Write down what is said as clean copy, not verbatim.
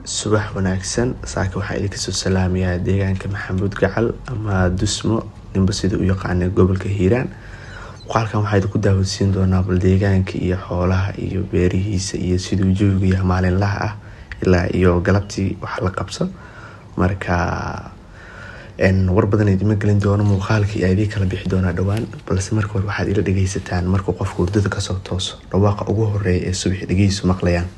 subax wanaagsan saaka waxaa idinka soo salaamayaa deegaanka Maxamuud Gacal ama Dusmo ninba sida u yaqaan gobolka Hiiraan. Qalkan waxaa idinku daawasiin doonaa bal deegaanka iyo xoolaha iyo beerihiisa iyo sidoo joogu yahay maalinlaha ah ilaa iyo galabtii wax la qabso. Marka war badan idima gelin doono muuqaalka ay kala bixi doona dhawaan balse marka waxaad ila dhageysataan marka qofku hurdada ka soo tooso dhawaaqa ugu horeeya ee subax dhageyso maqlayaan.